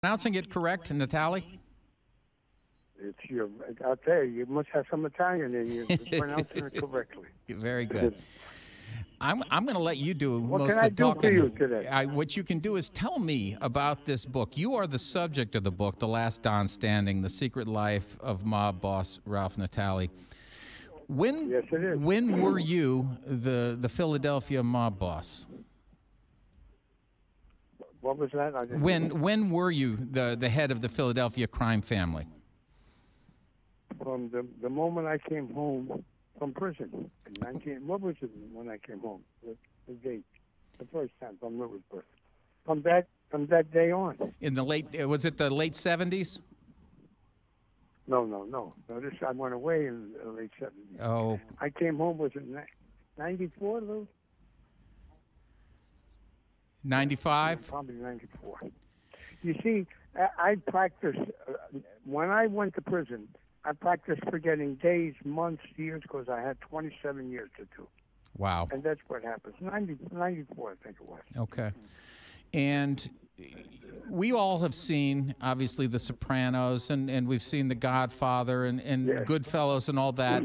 pronouncing it correct, Natalie? It's your. I'll tell you, you must have some Italian in you. You're pronouncing it correctly. Very good. I'm going to let you do What most can I of the do talking. for you today? What you can do is tell me about this book. You are the subject of the book, The Last Don Standing, The Secret Life of Mob Boss Ralph Natale. Yes, it is. When were you the Philadelphia mob boss? What was that? When were you the head of the Philadelphia crime family? From the moment I came home from prison. What was it when I came home? The date. The first time from Lewisburg. From that day on. In the was it the late 70s? No. I went away in the late 70s. Oh. I came home, was it 94, Lou? 95? Probably 94. You see, I practiced, when I went to prison, I practiced forgetting days, months, years, because I had 27 years to do. Wow. And that's what happens. 94, I think it was. Okay. And we all have seen, obviously, The Sopranos, and we've seen The Godfather and Yes. Goodfellas and all that.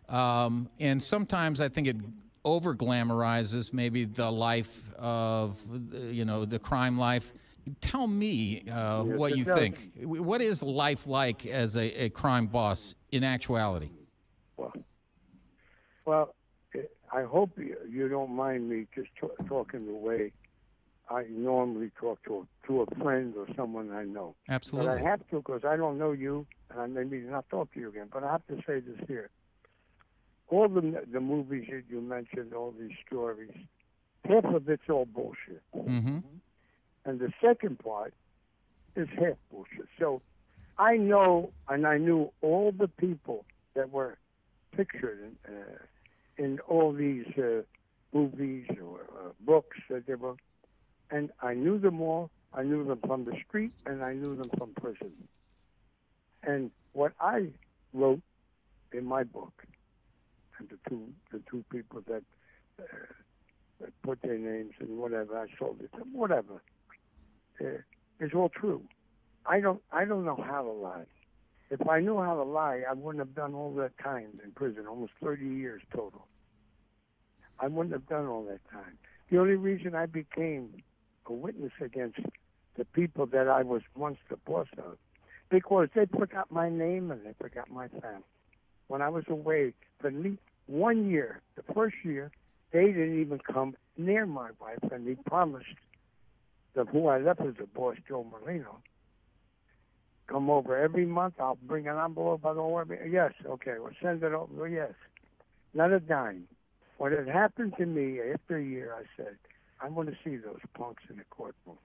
And sometimes I think it over-glamorizes maybe the life of, the crime life. Tell me what you think. What is life like as a crime boss in actuality? Well, I hope you don't mind me just talking the way I normally talk to a friend or someone I know. Absolutely. But I have to, because I don't know you, and I maybe not talk to you again. But I have to say this here. All the movies that you mentioned, all these stories, half of it's all bullshit. Mm-hmm. And the second part is half bullshit. So I know, and I knew all the people that were pictured in all these movies or books that they were, and I knew them all. I knew them from the street, and I knew them from prison. And what I wrote in my book, and the two people that put their names and whatever, I sold it to them, whatever. Is all true. I don't know how to lie. If I knew how to lie, I wouldn't have done all that time in prison, almost 30 years total. I wouldn't have done all that time. The only reason I became a witness against the people that I was once the boss of, because they forgot my name and they forgot my family. When I was away for at least 1 year, the first year, they didn't even come near my wife, and they promised that who I left as a boss, Joe Molino, come over every month. I'll bring an envelope. Yes, okay, we'll send it over. Yes, not a dime. When it happened to me after a year, I said, I want to see those punks in the courtroom.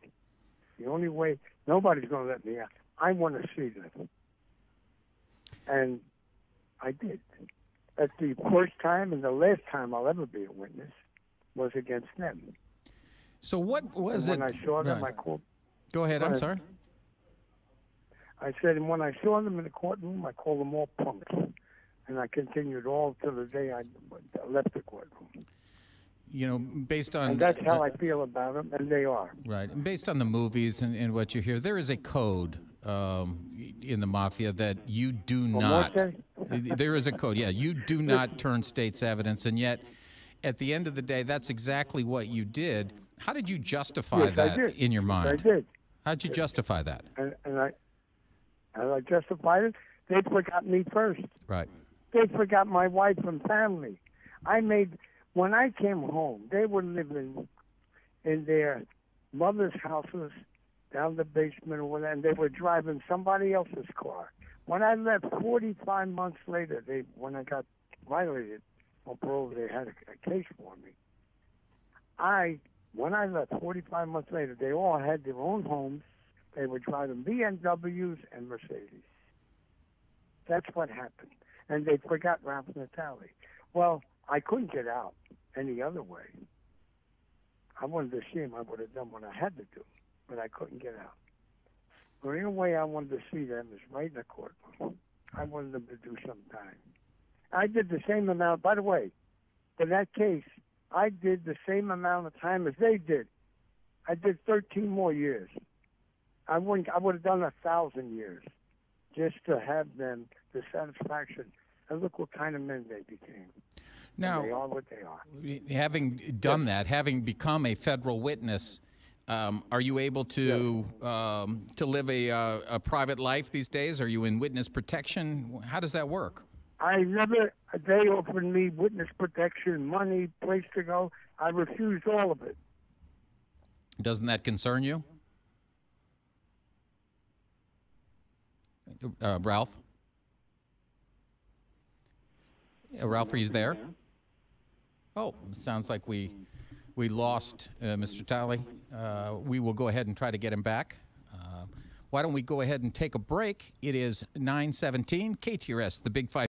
The only way, nobody's going to let me out. I want to see them. And I did. That's the first time and the last time I'll ever be a witness was against them. So what was and when I saw them, right. I called. Go ahead, I'm sorry. I said, and when I saw them in the courtroom, I called them all punks. And I continued all till the day I left the courtroom. Based on... And that's how I feel about them, and they are. Right. And based on the movies and what you hear, there is a code in the mafia that you do not... There is a code, yeah. You do not turn state's evidence, and yet, at the end of the day, that's exactly what you did. How did you justify that in your mind? I did. How did you justify that? And I justified it. They forgot me first. Right. They forgot my wife and family. When I came home, they were living in their mother's houses down the basement or whatever, and they were driving somebody else's car. When I left 45 months later, when I got violated on parole, they had a case for me. When I left 45 months later, they all had their own homes. They were driving BMWs and Mercedes. That's what happened. And they forgot Ralph Natale. Well, I couldn't get out any other way. I wanted to see him. I would have done what I had to do, but I couldn't get out. The only way I wanted to see them is right in the courtroom. I wanted them to do some time. I did the same amount. By the way, in that case, I did the same amount of time as they did. I did 13 more years. I would have done 1,000 years just to have them the satisfaction. And look what kind of men they became. Now, and they are what they are. Having done that, having become a federal witness, are you able to live a private life these days? Are you in witness protection? How does that work? They offered me witness protection, money, place to go. I refused all of it. Doesn't that concern you? Ralph? Ralph, are you there? Oh, sounds like we lost Mr. Talley. We will go ahead and try to get him back. Why don't we go ahead and take a break? It is 9:17, KTRS, the Big Five.